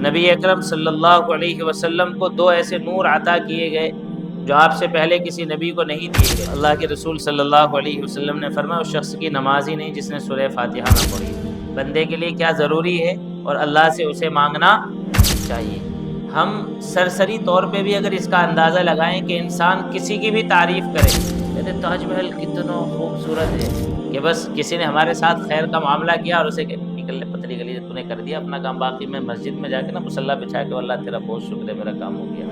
نبی اکرم صلی اللہ علیہ وسلم کو دو ایسے نور عطا کیے گئے جو آپ سے پہلے کسی نبی کو نہیں دیے گئے۔ اللہ کے رسول صلی اللہ علیہ وسلم نے فرمایا اس شخص کی نماز ہی نہیں جس نے سورہ فاتحہ نہ پڑھی۔ بندے کے لیے کیا ضروری ہے اور اللہ سے اسے مانگنا چاہیے۔ ہم سرسری طور پہ بھی اگر اس کا اندازہ لگائیں کہ انسان کسی کی بھی تعریف کرے، کہتے تاج محل کتنا خوبصورت ہے، کہ بس کسی نے ہمارے ساتھ خیر کا معاملہ کیا اور اسے کہ نکل لے پتلی گلی تو نے کر دیا اپنا کام، باقی میں مسجد میں جا کے نا مصلی بچھا کے اللہ تیرا بہت شکر ہے میرا کام ہو گیا۔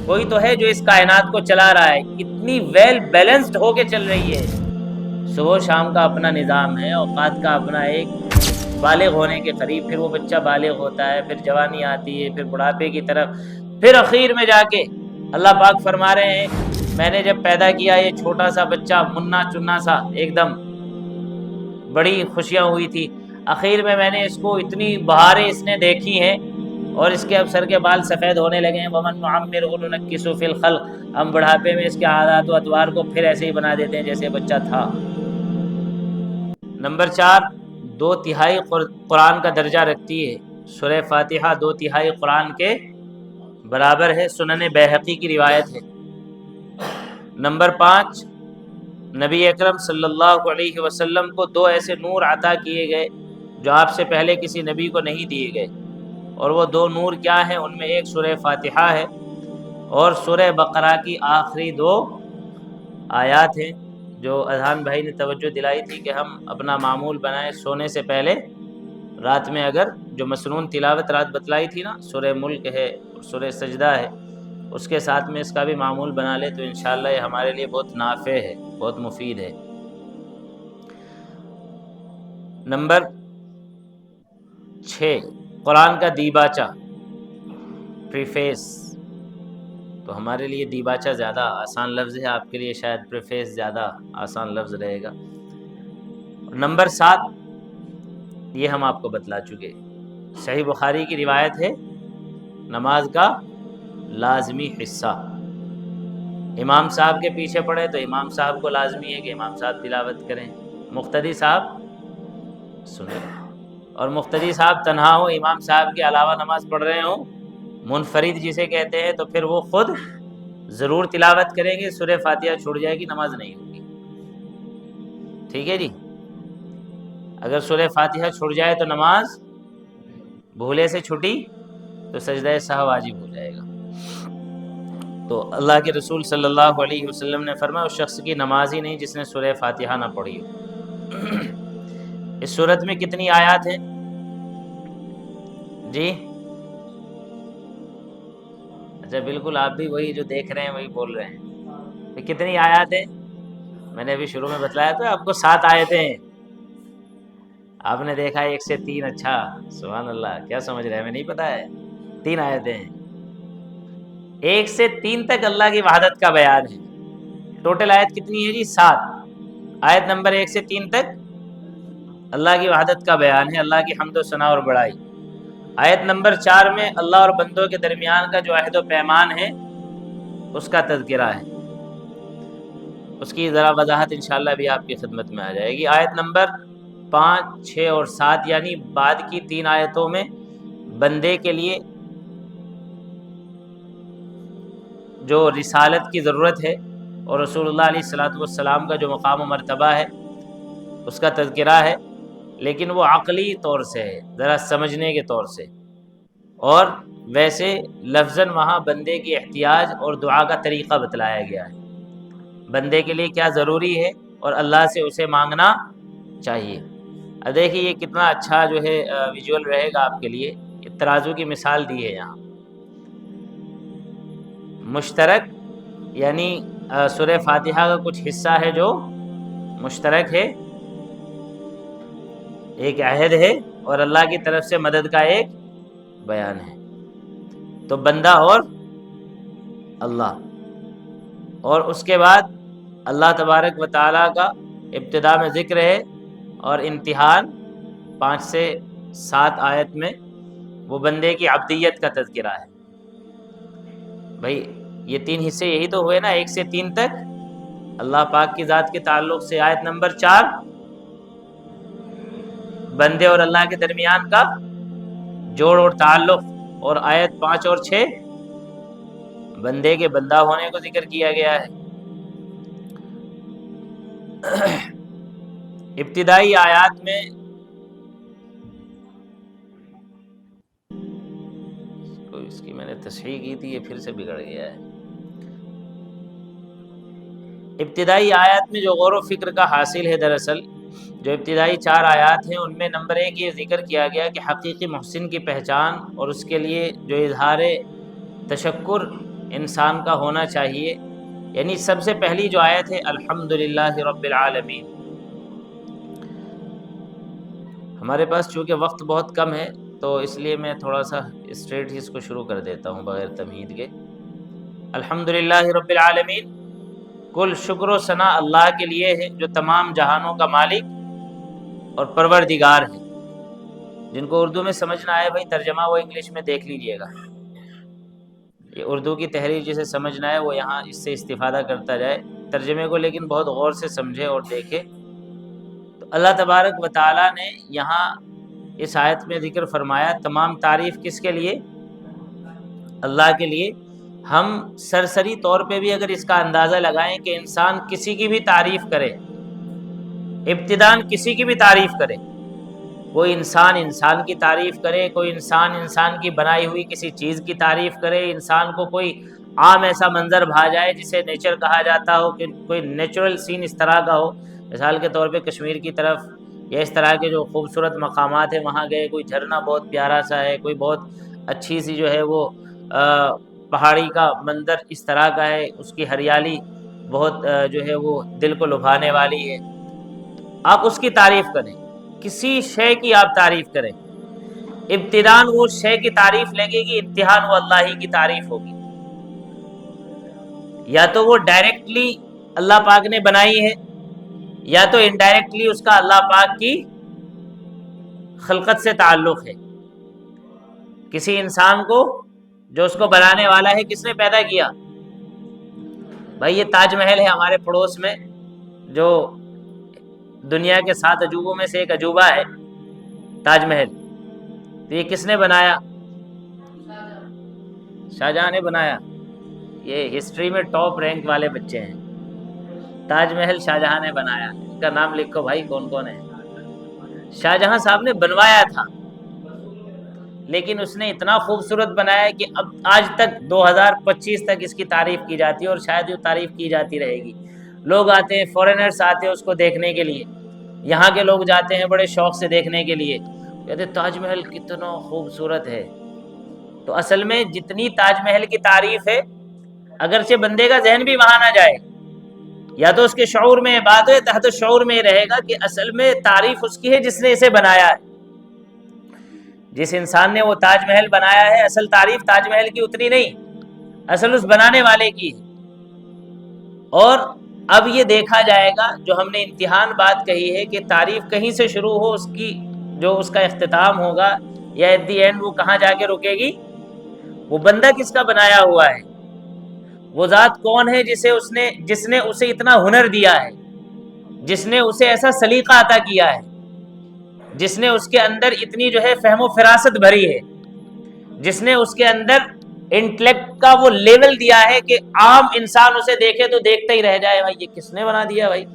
کوئی تو ہے جو اس کائنات کو چلا رہا ہے، اتنی ویل بیلنسڈ ہو کے چل رہی ہے، صبح شام کا اپنا نظام ہے، اوقات کا اپنا ایک، بالغ ہونے کے قریب پھر وہ بچہ بالغ ہوتا ہے، پھر جوانی آتی ہے، پھر بڑھاپے کی طرف، پھر اخیر میں جا کے اللہ پاک فرما رہے ہیں میں نے جب پیدا کیا یہ چھوٹا سا بچہ منا چنا سا ایک دم، بڑی خوشیاں ہوئی تھی، اخیر میں نے اس کو اتنی بہاریں اس نے دیکھی ہیں اور اس کے اب سر کے بال سفید ہونے لگے ہیں، وَمَن نُعَمِّرْهُ نُنَكِّسُهُ فِي الْخَلْقِ، ہم بڑھاپے میں اس کے عادات و اطوار کو پھر ایسے ہی بنا دیتے ہیں جیسے بچہ تھا۔ نمبر 4، 2/3 قرآن کا درجہ رکھتی ہے سورہ فاتحہ، 2/3 قرآن کے برابر ہے، سنن بیہقی کی روایت ہے۔ نمبر 5، نبی اکرم صلی اللہ علیہ وسلم کو دو ایسے نور عطا کیے گئے جو آپ سے پہلے کسی نبی کو نہیں دیے گئے، اور وہ دو نور کیا ہیں؟ ان میں ایک سورہ فاتحہ ہے اور سورہ بقرہ کی آخری 2 آیات ہیں، جو اذہان بھائی نے توجہ دلائی تھی کہ ہم اپنا معمول بنائیں سونے سے پہلے رات میں، اگر جو مسنون تلاوت رات بتلائی تھی نا، سورہ ملک ہے اور سورہ سجدہ ہے، اس کے ساتھ میں اس کا بھی معمول بنا لے تو انشاءاللہ یہ ہمارے لیے بہت نافع ہے، بہت مفید ہے۔ نمبر 6، قرآن کا دیباچہ، پریفیس، تو ہمارے لیے دیباچہ زیادہ آسان لفظ ہے، آپ کے لیے شاید پریفیس زیادہ آسان لفظ رہے گا۔ نمبر 7، یہ ہم آپ کو بتلا چکے، صحیح بخاری کی روایت ہے، نماز کا لازمی حصہ، امام صاحب کے پیچھے پڑھے تو امام صاحب کو لازمی ہے کہ امام صاحب تلاوت کریں، مقتدی صاحب سنیں، اور مقتدی صاحب تنہا ہو، امام صاحب کے علاوہ نماز پڑھ رہے ہوں، منفرد جسے کہتے ہیں، تو پھر وہ خود ضرور تلاوت کریں گے، سورہ فاتحہ چھوٹ جائے گی نماز نہیں ہوگی، ٹھیک ہے جی۔ اگر سورہ فاتحہ چھوٹ جائے تو نماز بھولے سے چھٹی تو سجدہ سہو واجب ہو جائے گا۔ تو اللہ کے رسول صلی اللہ علیہ وسلم نے فرمایا اس شخص کی نماز ہی نہیں جس نے سورہ فاتحہ نہ پڑھی ہو۔ اس سورت میں کتنی آیات ہیں جی؟ اچھا بالکل، آپ بھی وہی جو دیکھ رہے ہیں وہی بول رہے ہیں، کتنی آیات ہیں؟ میں نے ابھی شروع میں بتلایا تو آپ کو 7 آیتیں ہیں، آپ نے دیکھا 1 سے 3، اچھا سبحان اللہ، کیا سمجھ رہے ہیں؟ ہمیں نہیں پتا ہے، 3 آیتیں ہیں، 1 سے 3 تک اللہ کی وحدت کا بیان ہے۔ ٹوٹل آیت کتنی ہے جی؟ 7۔ آیت نمبر 1 سے 3 تک اللہ کی وحدت کا بیان ہے، اللہ کی حمد و ثنا اور بڑائی۔ آیت نمبر 4 میں اللہ اور بندوں کے درمیان کا جو عہد و پیمان ہے اس کا تذکرہ ہے، اس کی ذرا وضاحت انشاءاللہ بھی آپ کی خدمت میں آ جائے گی۔ آیت نمبر 5، 6 اور 7 یعنی بعد کی 3 آیتوں میں بندے کے لیے جو رسالت کی ضرورت ہے اور رسول اللہ علیہ الصلوۃ والسلام کا جو مقام و مرتبہ ہے اس کا تذکرہ ہے، لیکن وہ عقلی طور سے ہے، ذرا سمجھنے کے طور سے، اور ویسے لفظاً وہاں بندے کی احتیاج اور دعا کا طریقہ بتلایا گیا ہے، بندے کے لیے کیا ضروری ہے اور اللہ سے اسے مانگنا چاہیے۔ اب دیکھیے یہ کتنا اچھا جو ہے ویژول رہے گا آپ کے لیے، ترازو کی مثال دی ہے یہاں، مشترک یعنی سورہ فاتحہ کا کچھ حصہ ہے جو مشترک ہے، ایک عہد ہے اور اللہ کی طرف سے مدد کا ایک بیان ہے، تو بندہ اور اللہ، اور اس کے بعد اللہ تبارک و تعالیٰ کا ابتدا میں ذکر ہے اور امتحان 5 سے 7 آیت میں وہ بندے کی عبدیت کا تذکرہ ہے۔ بھائی یہ 3 حصے یہی تو ہوئے نا، 1 سے 3 تک اللہ پاک کی ذات کے تعلق سے، آیت نمبر 4 بندے اور اللہ کے درمیان کا جوڑ اور تعلق، اور آیت 5 اور 6 بندے کے بندہ ہونے کو ذکر کیا گیا ہے۔ ابتدائی آیات میں اس کی میں نے تصحیح کی تھی، یہ پھر سے بگڑ گیا ہے۔ ابتدائی آیات میں جو غور و فکر کا حاصل ہے، دراصل جو ابتدائی 4 آیات ہیں ان میں نمبر 1 یہ ذکر کیا گیا کہ حقیقی محسن کی پہچان اور اس کے لیے جو اظہار تشکر انسان کا ہونا چاہیے، یعنی سب سے پہلی جو آیت ہے الحمدللہ رب العالمین۔ ہمارے پاس چونکہ وقت بہت کم ہے تو اس لیے میں تھوڑا سا اسٹریٹ ہی اس کو شروع کر دیتا ہوں بغیر تمہید کے۔ الحمدللہ رب العالمین، کل شکر و ثنا اللہ کے لیے ہے جو تمام جہانوں کا مالک اور پروردگار ہے۔ جن کو اردو میں سمجھ نہ آئے بھائی ترجمہ وہ انگلش میں دیکھ لیجئے گا، یہ اردو کی تحریر جسے سمجھ نہ آئے وہ یہاں اس سے استفادہ کرتا جائے، ترجمے کو لیکن بہت غور سے سمجھے اور دیکھے۔ تو اللہ تبارک و تعالیٰ نے یہاں اس آیت میں ذکر فرمایا تمام تعریف کس کے لیے؟ اللہ کے لیے۔ ہم سرسری طور پہ بھی اگر اس کا اندازہ لگائیں کہ انسان کسی کی بھی تعریف کرے، ابتداً کسی کی بھی تعریف کرے، کوئی انسان انسان کی تعریف کرے، کوئی انسان انسان کی بنائی ہوئی کسی چیز کی تعریف کرے، انسان کو کوئی عام ایسا منظر بھا جائے جسے نیچر کہا جاتا ہو، کہ کوئی نیچرل سین اس طرح کا ہو، مثال کے طور پہ کشمیر کی طرف یا اس طرح کے جو خوبصورت مقامات ہیں وہاں گئے، کوئی جھرنا بہت پیارا سا ہے، کوئی بہت اچھی سی جو ہے وہ پہاڑی کا منظر اس طرح کا ہے، اس کی ہریالی بہت جو ہے وہ دل کو لبھانے والی ہے، آپ اس کی تعریف کریں، کسی شے کی آپ تعریف کریں، ابتداً وہ شے کی تعریف لگے گی، امتحان وہ اللہ ہی کی تعریف ہوگی۔ یا تو وہ ڈائریکٹلی اللہ پاک نے بنائی ہے، یا تو انڈائریکٹلی اس کا اللہ پاک کی خلقت سے تعلق ہے۔ کسی انسان کو جو اس کو بنانے والا ہے کس نے پیدا کیا؟ بھائی یہ تاج محل ہے ہمارے پڑوس میں، جو دنیا کے 7 عجوبوں میں سے ایک عجوبہ ہے تاج محل، تو یہ کس نے بنایا؟ شاہجہاں نے بنایا۔ یہ ہسٹری میں ٹاپ رینک والے بچے ہیں، تاج محل شاہجہاں نے بنایا، ان کا نام لکھو بھائی کون کون ہے۔ شاہجہاں صاحب نے بنوایا تھا، لیکن اس نے اتنا خوبصورت بنایا کہ اب آج تک 2025 تک اس کی تعریف کی جاتی ہے، اور شاید یہ تعریف کی جاتی رہے گی۔ لوگ آتے ہیں، فورینرز آتے ہیں اس کو دیکھنے کے لیے، یہاں کے لوگ جاتے ہیں بڑے شوق سے دیکھنے کے لیے، کہتے تاج محل کتنا خوبصورت ہے۔ تو اصل میں جتنی تاج محل کی تعریف ہے، اگرچہ بندے کا ذہن بھی وہاں نہ جائے، یا تو اس کے شعور میں بات ہے، تحت شعور میں رہے گا کہ اصل میں تعریف اس کی ہے جس نے اسے بنایا ہے۔ جس انسان نے وہ تاج محل بنایا ہے، اصل تعریف تاج محل کی اتنی نہیں، اصل اس بنانے والے کی ہے۔ اور اب یہ دیکھا جائے گا، جو ہم نے امتحان بات کہی ہے کہ تعریف کہیں سے شروع ہو، اس کی جو اس کا اختتام ہوگا یا ایٹ دی اینڈ وہ کہاں جا کے رکے گی؟ وہ بندہ کس کا بنایا ہوا ہے؟ وہ ذات کون ہے جس نے اسے اتنا ہنر دیا ہے، جس نے اسے ایسا سلیقہ عطا کیا ہے، جس نے اس کے اندر اتنی جو ہے فہم و فراست بھری ہے، جس نے اس کے اندر انٹلیکٹ کا وہ لیول دیا ہے کہ عام انسان اسے دیکھے تو دیکھتا ہی رہ جائے، بھائی یہ کس نے بنا دیا بھائی؟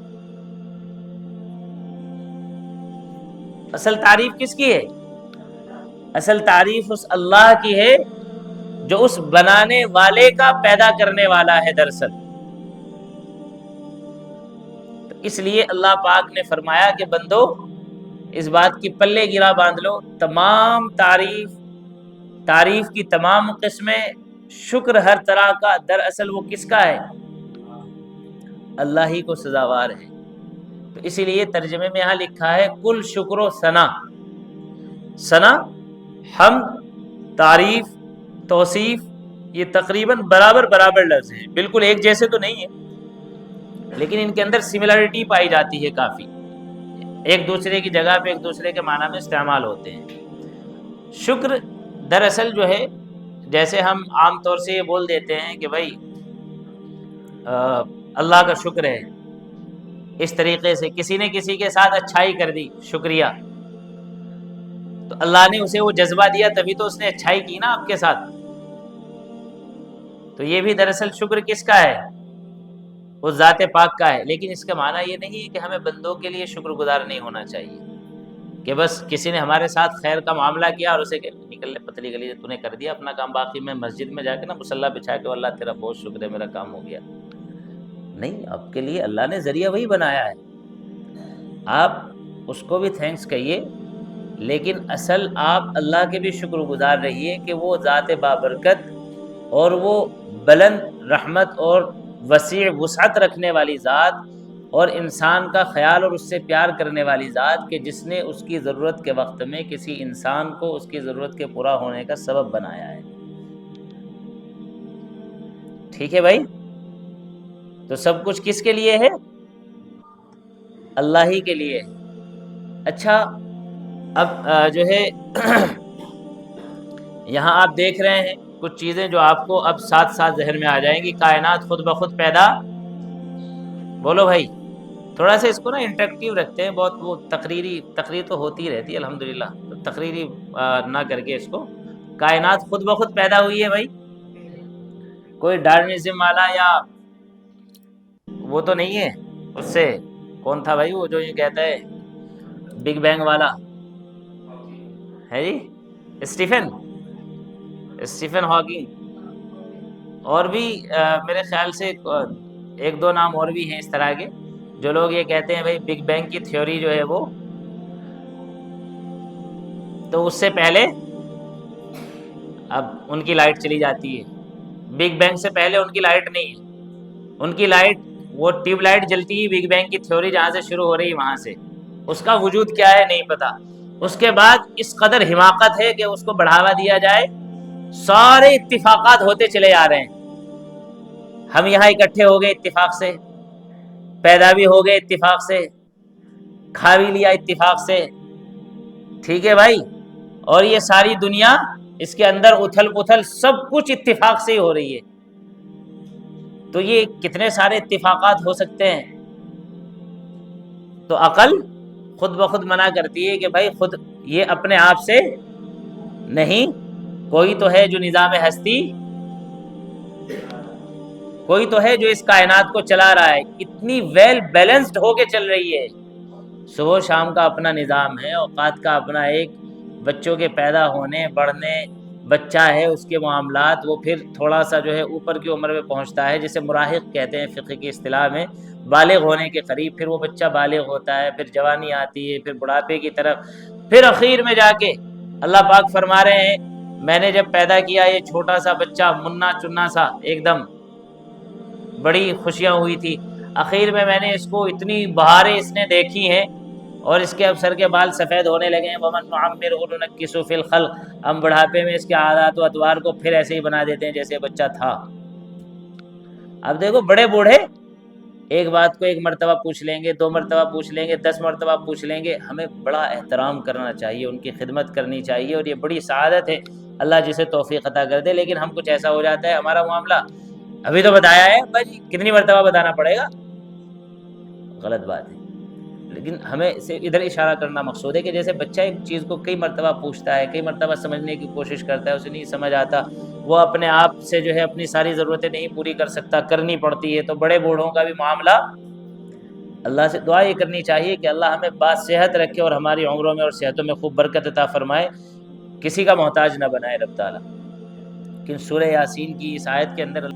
اصل تعریف کس کی ہے؟ اصل تعریف اس اللہ کی ہے جو اس بنانے والے کا پیدا کرنے والا ہے دراصل۔ تو اس لیے اللہ پاک نے فرمایا کہ بندو اس بات کی پلے گرا باندھ لو، تمام تعریف کی تمام قسمیں، شکر ہر طرح کا دراصل وہ کس کا ہے؟ اللہ ہی کو سزاوار ہے۔ تو اسی لیے ترجمے میں یہاں لکھا ہے کل شکر و ثنا، ثنا حمد، تعریف، توصیف، یہ تقریباً برابر لفظ ہیں، بالکل ایک جیسے تو نہیں ہیں، لیکن ان کے اندر سملرٹی پائی جاتی ہے کافی، ایک دوسرے کی جگہ پہ ایک دوسرے کے معنی میں استعمال ہوتے ہیں۔ شکر دراصل جو ہے، جیسے ہم عام طور سے یہ بول دیتے ہیں کہ بھائی اللہ کا شکر ہے، اس طریقے سے کسی نے کسی کے ساتھ اچھائی کر دی، شکریہ، تو اللہ نے اسے وہ جذبہ دیا، تبھی تو اس نے اچھائی کی نا آپ کے ساتھ۔ تو یہ بھی دراصل شکر کس کا ہے؟ اس ذات پاک کا ہے۔ لیکن اس کا معنی یہ نہیں ہے کہ ہمیں بندوں کے لیے شکر گزار نہیں ہونا چاہیے، کہ بس کسی نے ہمارے ساتھ خیر کا معاملہ کیا اور اسے کہ نکل لے پتلی گلی، تو نے کر دیا اپنا کام، باقی میں مسجد میں جا کے نا مصلی بچھا کے اللہ تیرا بہت شکر ہے میرا کام ہو گیا۔ نہیں، آپ کے لیے اللہ نے ذریعہ وہی بنایا ہے، آپ اس کو بھی تھینکس کہیے، لیکن اصل آپ اللہ کے بھی شکر گزار رہیے کہ وہ ذات بابرکت اور وہ بلند رحمت اور وسیع وسعت رکھنے والی ذات اور انسان کا خیال اور اس سے پیار کرنے والی ذات، کہ جس نے اس کی ضرورت کے وقت میں کسی انسان کو اس کی ضرورت کے پورا ہونے کا سبب بنایا ہے۔ ٹھیک ہے بھائی؟ تو سب کچھ کس کے لیے ہے؟ اللہ ہی کے لیے۔ اچھا، اب جو ہے یہاں آپ دیکھ رہے ہیں کچھ چیزیں جو آپ کو اب ساتھ ساتھ ذہن میں آ جائیں گی۔ کائنات خود بخود پیدا، بولو بھائی، تھوڑا سا اس کو نا انٹریکٹیو رکھتے ہیں، بہت وہ تقریر تو ہوتی رہتی ہے الحمدللہ، تقریری نہ کر کے اس کو، کائنات خود بخود پیدا ہوئی ہے بھائی؟ کوئی ڈارونزم والا یا وہ تو نہیں ہے؟ اس سے کون تھا بھائی وہ جو یہ کہتا ہے بگ بینگ والا ہے جی؟ اسٹیفن ہاکنگ، اور بھی میرے خیال سے ایک دو نام اور بھی ہیں اس طرح کے، جو لوگ یہ کہتے ہیں بھائی بگ بینگ کی تھیوری جو ہے وہ، تو اس سے پہلے اب ان کی لائٹ چلی جاتی ہے، بگ بینگ سے پہلے ان کی لائٹ نہیں ہے، ان کی لائٹ وہ ٹیوب لائٹ جلتی ہے بگ بینگ کی تھیوری جہاں سے شروع ہو رہی وہاں سے، اس کا وجود کیا ہے نہیں پتا۔ اس کے بعد اس قدر حماقت ہے کہ اس کو بڑھاوا دیا جائے، سارے اتفاقات ہوتے چلے آ رہے ہیں، ہم یہاں اکٹھے ہو گئے اتفاق سے، پیدا بھی ہو گئے اتفاق سے، کھا بھی لیا اتفاق سے، ٹھیک ہے بھائی، اور یہ ساری دنیا اس کے اندر اتھل پتھل سب کچھ اتفاق سے ہی ہو رہی ہے۔ تو یہ کتنے سارے اتفاقات ہو سکتے ہیں؟ تو عقل خود بخود منع کرتی ہے کہ بھائی خود یہ اپنے آپ سے نہیں، کوئی تو ہے جو نظام ہستی، کوئی تو ہے جو اس کائنات کو چلا رہا ہے، اتنی ویل بیلنسڈ ہو کے چل رہی ہے، صبح و شام کا اپنا نظام ہے، اوقات کا اپنا ایک، بچوں کے پیدا ہونے بڑھنے، بچہ ہے اس کے معاملات، وہ پھر تھوڑا سا جو ہے اوپر کی عمر میں پہنچتا ہے جسے مراہق کہتے ہیں فقہ کی اصطلاح میں، بالغ ہونے کے قریب، پھر وہ بچہ بالغ ہوتا ہے، پھر جوانی آتی ہے، پھر بڑھاپے کی طرف، پھر اخیر میں جا کے اللہ پاک فرما رہے ہیں میں نے جب پیدا کیا یہ چھوٹا سا بچہ منا چنا سا ایک دم، بڑی خوشیاں ہوئی تھی، اخیر میں نے اس کو اتنی بہاریں اس نے دیکھی ہیں اور اس کے اب سر کے بال سفید ہونے لگے ہیں، وَمَن نُعَمِّرْهُ نُنَكِّسُهُ فِي الْخَلْقِ، ہم بڑھاپے میں اس کے عادات و اطوار کو پھر ایسے ہی بنا دیتے ہیں جیسے بچہ تھا۔ اب دیکھو بڑے بوڑھے ایک بات کو ایک مرتبہ پوچھ لیں گے، 2 مرتبہ پوچھ لیں گے، 10 مرتبہ پوچھ لیں گے، ہمیں بڑا احترام کرنا چاہیے، ان کی خدمت کرنی چاہیے، اور یہ بڑی سعادت ہے، اللہ جسے توفیق عطا کر دے۔ لیکن ہم کچھ ایسا ہو جاتا ہے ہمارا معاملہ، ابھی تو بتایا ہے بھائی کتنی مرتبہ بتانا پڑے گا، غلط بات ہے۔ لیکن ہمیں ادھر اشارہ کرنا مقصود ہے کہ جیسے بچہ ایک چیز کو کئی مرتبہ پوچھتا ہے، کئی مرتبہ سمجھنے کی کوشش کرتا ہے، اسے نہیں سمجھ آتا، وہ اپنے آپ سے جو ہے اپنی ساری ضرورتیں نہیں پوری کر سکتا، کرنی پڑتی ہے، تو بڑے بوڑھوں کا بھی معاملہ اللہ سے دعا یہ کرنی چاہیے کہ اللہ ہمیں باصحت صحت رکھے اور ہماری عمروں میں اور صحتوں میں خوب برکت عطا فرمائے، کسی کا محتاج نہ بنائے رب تعالیٰ۔ لیکن سورہ یاسین کی اس آیت کے اندر